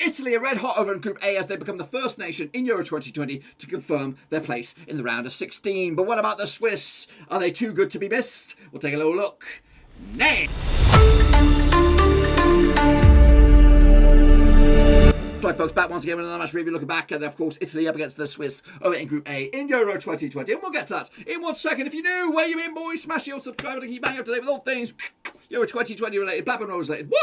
Italy are red hot over in Group A as they become the first nation in Euro 2020 to confirm their place in the round of 16. But what about the Swiss? Are they too good to be missed? We'll take a little look. Nay! Right, folks, back once again with another match review, looking back, and of course Italy up against the Swiss over in Group A in Euro 2020, and we'll get to that in 1 second. If you're new, where you in, boys? Smash your subscribe to keep banging up to date with all things Euro 2020 related, Blackburn Rovers related. Woo!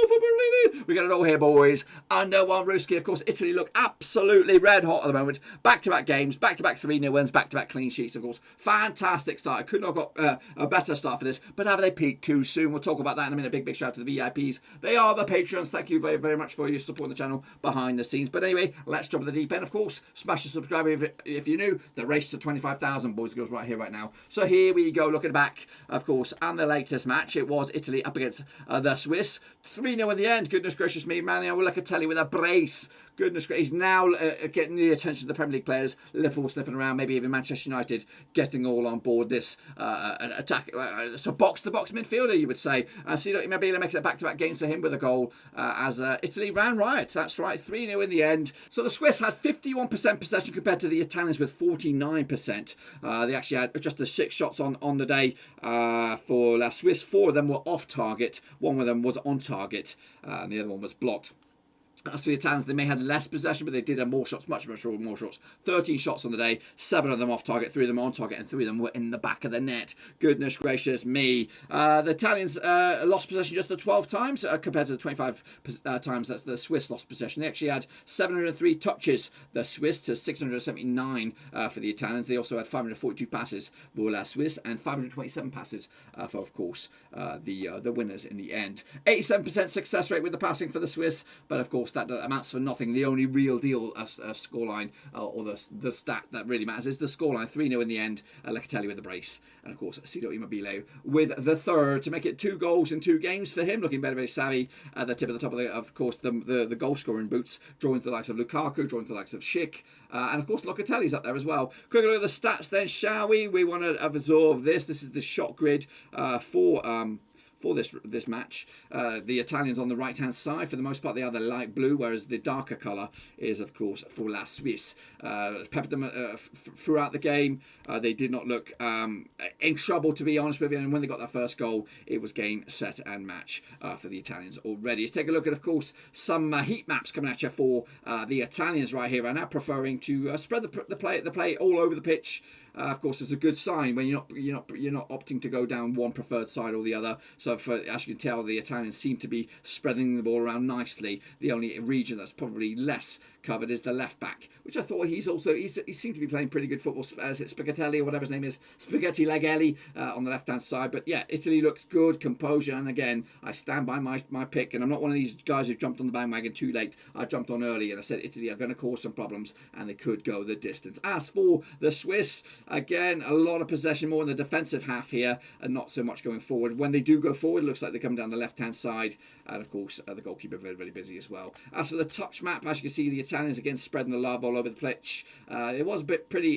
Football related. We got it all here, boys. Under one Ruski, of course, Italy look absolutely red hot at the moment. Back-to-back games, back-to-back 3-0 wins, back-to-back clean sheets, of course. Fantastic start. I could not have got a better start for this, but have they peaked too soon? We'll talk about that in a minute. Big shout out to the VIPs. They are the patrons. Thank you very, very much for your support on the channel behind the scenes. But anyway, let's jump at the deep end, of course. Smash the subscribe if you're new. The race to 25,000, boys and girls, right here, right now. So here we go, looking back, of course, and the latest match. It was Italy up against the Swiss. 3-0 in the end. Goodness gracious me. Manuel Locatelli with a brace. Goodness gracious. He's now getting the attention of the Premier League players. Liverpool sniffing around. Maybe even Manchester United getting all on board this attack. It's a box-to-box midfielder, you would say. And Immobile makes it back-to-back games for him with a goal as Italy ran riot. That's right. 3-0 in the end. So the Swiss had 51% possession compared to the Italians with 49%. They actually had just the 6 shots on the day for La Swiss. 4 of them were off target. 1 of them was on target. And the other one was blocked. As for the Italians, they may have less possession, but they did have more shots, much more shots. 13 shots on the day, 7 of them off target, 3 of them on target, and 3 of them were in the back of the net. Goodness gracious me. The Italians lost possession just the 12 times compared to the 25 times that the Swiss lost possession. They actually had 703 touches, the Swiss, to 679 for the Italians. They also had 542 passes for La Swiss and 527 passes for, of course, the winners in the end. 87% success rate with the passing for the Swiss, but of course, that amounts for nothing. The only real deal scoreline or the stat that really matters is the scoreline. 3-0 in the end. Locatelli with the brace, and of course Ciro Immobile with the third to make it 2 goals in 2 games for him. Looking very, very savvy at the tip of the top of course the goal scoring boots, drawing to the likes of Lukaku, drawing to the likes of Schick, and of course Locatelli's up there as well. Quick look at the stats then, shall we? We want to absorb this. This is the shot grid for this match. The Italians on the right hand side, for the most part, they are the light blue, whereas the darker colour is, of course, for La Suisse. Peppered them throughout the game. They did not look in trouble, to be honest with you, and when they got that first goal, it was game, set and match for the Italians already. Let's take a look at, of course, some heat maps coming at you for the Italians right here, and now preferring to spread the play all over the pitch. Of course, it's a good sign when you're not opting to go down one preferred side or the other. So, as you can tell, the Italians seem to be spreading the ball around nicely. The only region that's probably less covered is the left back, which I thought he seemed to be playing pretty good football. Spaghetti or whatever his name is, Spaghetti Laghelli on the left hand side. But yeah, Italy looks good, composure, and again, I stand by my pick. And I'm not one of these guys who jumped on the bandwagon too late. I jumped on early, and I said Italy are going to cause some problems, and they could go the distance. As for the Swiss, again, a lot of possession, more in the defensive half here, and not so much going forward. When they do go forward, it looks like they're coming down the left-hand side, and of course, the goalkeeper very, very busy as well. As for the touch map, as you can see, the Italians again spreading the love all over the pitch. It was a bit pretty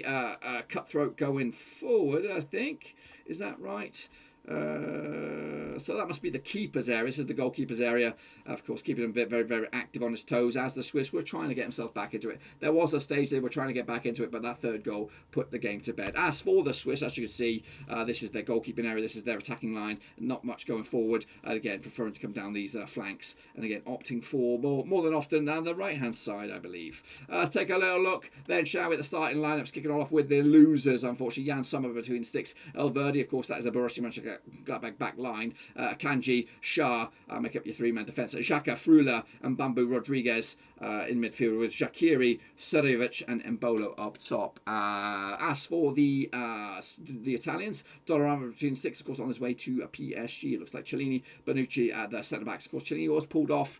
cutthroat going forward, I think. Is that right? So that must be the keeper's area. This is the goalkeeper's area, of course, keeping him very, very active on his toes, as the Swiss were trying to get themselves back into it. There was a stage they were trying to get back into it, but that third goal put the game to bed. As for the Swiss, as you can see, this is their goalkeeping area, this is their attacking line, not much going forward, and again preferring to come down these flanks, and again opting for more than often down the right hand side, I believe. Let's take a little look then, shall we, at the starting lineups, kicking off with the losers, unfortunately. Jan Sommer between sticks, El Verdi, of course, that is a Borussia Mönchengladbach back line. Kanji, Shah make up your 3-man defence. Xhaka, Frula and Bambu Rodriguez in midfield, with Shaqiri, Serjovic and Embolo up top. As for the Italians, Donnarumma between sticks, of course, on his way to PSG. It looks like Cellini, Bonucci at the centre-backs. Of course, Cellini was pulled off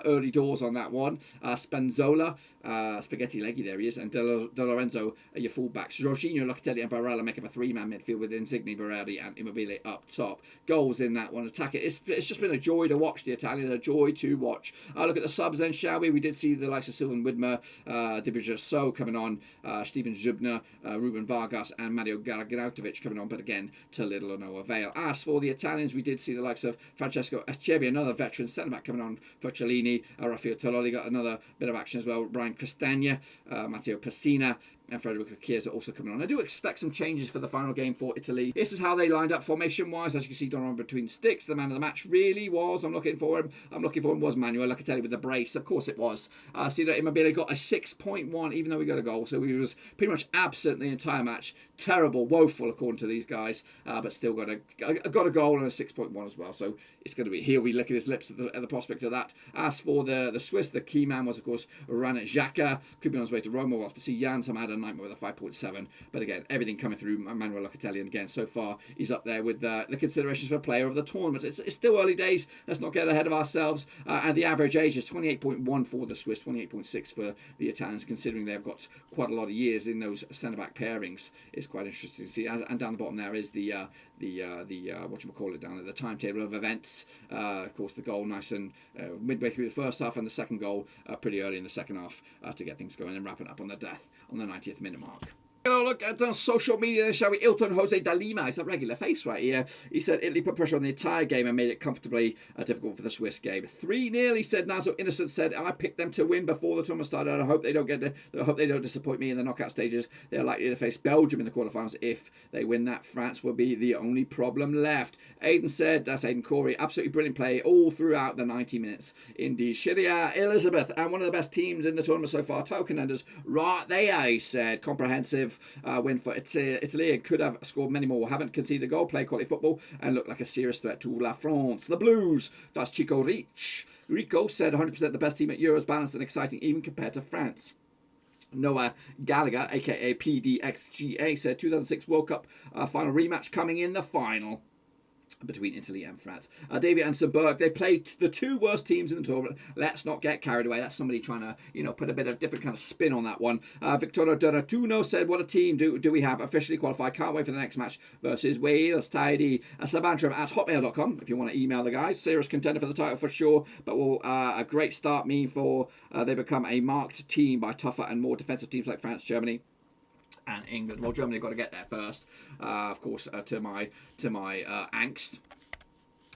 early doors on that one. Spanzola, Spaghetti Leggy, there he is, and De Lorenzo are your full-backs. Jorginho, Locatelli and Barella make up a 3-man midfield with Insigne, Berardi and Immobile up top. Goals in that one. Attack it. It's just been a joy to watch the Italians, a joy to watch. Look at the subs then, shall we? We did see the likes of Sylvan Widmer, Dibiger So coming on, Steven Zubner, Ruben Vargas and Mario Gnautovic coming on, but again, to little or no avail. As for the Italians, we did see the likes of Francesco Acerbi, another veteran centre-back, coming on for Cellini. Chiellini, Rafael Tololi got another bit of action as well. Brian Castagna, Matteo Pessina, and Federico Chiesa also coming on. I do expect some changes for the final game for Italy. This is how they lined up formation-wise. As you can see, Donnarumma between sticks. The man of the match really was, I'm looking for him, was Manuel Locatelli with the brace. Of course it was. See that Immobile got a 6.1, even though we got a goal. So he was pretty much absent the entire match. Terrible, woeful according to these guys, but still got a goal and a 6.1 as well. So it's going to be, he'll be licking his lips at the prospect of that. As for the Swiss, the key man was, of course, Granit Xhaka. Could be on his way to Roma. We'll have to see. Jan Sam had a nightmare with a 5.7. But again, everything coming through Manuel Locatelli. And again, so far, he's up there with the considerations for player of the tournament. It's still early days. Let's not get ahead of ourselves. And the average age is 28.1 for the Swiss, 28.6 for the Italians, considering they've got quite a lot of years in those centre-back pairings. It's quite interesting to see. And down the bottom there is the whatchamacallit down there, the timetable of events. Of course, the goal nice and midway through the first half, and the second goal pretty early in the second half to get things going and wrapping up on the death on the 90th minute mark. Look at on social media, shall we? Ilton Jose da Lima is a regular face right here. He said Italy put pressure on the entire game and made it comfortably difficult for the Swiss game. 3-0, he said. Nazo Innocent said, I picked them to win before the tournament started. I hope they don't disappoint me in the knockout stages. They're likely to face Belgium in the quarterfinals. If they win that, France will be the only problem left. Aiden said, that's Aiden Corey, absolutely brilliant play all throughout the 90 minutes. Indeed. Shiria Elizabeth, and one of the best teams in the tournament so far. Title contenders, right there, he said. Comprehensive win for Italy, and could have scored many more. Haven't conceded a goal, play quality football, and look like a serious threat to La France. The Blues, that's Chico Rico said 100% the best team at Euros, balanced and exciting even compared to France. Noah Gallagher, aka PDXGA, said 2006 World Cup final rematch coming in the final between Italy and France. David Anson Burke, they played the two worst teams in the tournament. Let's not get carried away. That's somebody trying to, put a bit of different kind of spin on that one. Victorio Donatuno said, what a team do we have officially qualified. Can't wait for the next match versus Wales. Tidy. Sabantram at hotmail.com if you want to email the guys. Serious contender for the title for sure, but will a great start mean for they become a marked team by tougher and more defensive teams like France, Germany, and England. Well, Germany got to get there first, of course, to my angst.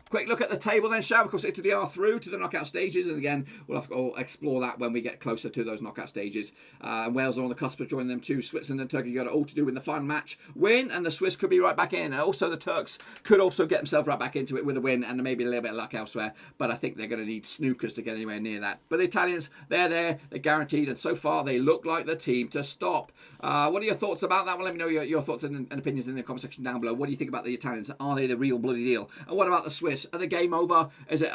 Quick look at the table then, shall we? Because Italy are through to the knockout stages, and again, we'll have to explore that when we get closer to those knockout stages. And Wales are on the cusp of joining them too. Switzerland and Turkey got it all to do in the final match. Win, and the Swiss could be right back in. And also the Turks could also get themselves right back into it with a win, and maybe a little bit of luck elsewhere. But I think they're going to need snookers to get anywhere near that. But the Italians, they're there, they're guaranteed, and so far they look like the team to stop. What are your thoughts about that? Well, let me know your thoughts and opinions in the comment section down below. What do you think about the Italians? Are they the real bloody deal? And what about the Swiss? Are the game over? Is it?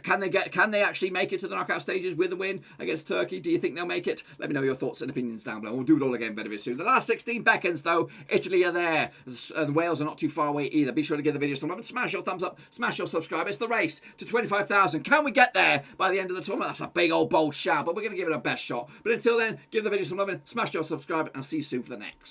Can they actually make it to the knockout stages with a win against Turkey? Do you think they'll make it? Let me know your thoughts and opinions down below. We'll do it all again very soon. The last 16 beckons though. Italy are there, and Wales are not too far away either. Be sure to give the video some love and smash your thumbs up, smash your subscribe. It's the race to 25,000. Can we get there by the end of the tournament? That's a big old bold shout, but we're going to give it our best shot. But until then, give the video some love and smash your subscribe, and I'll see you soon for the next.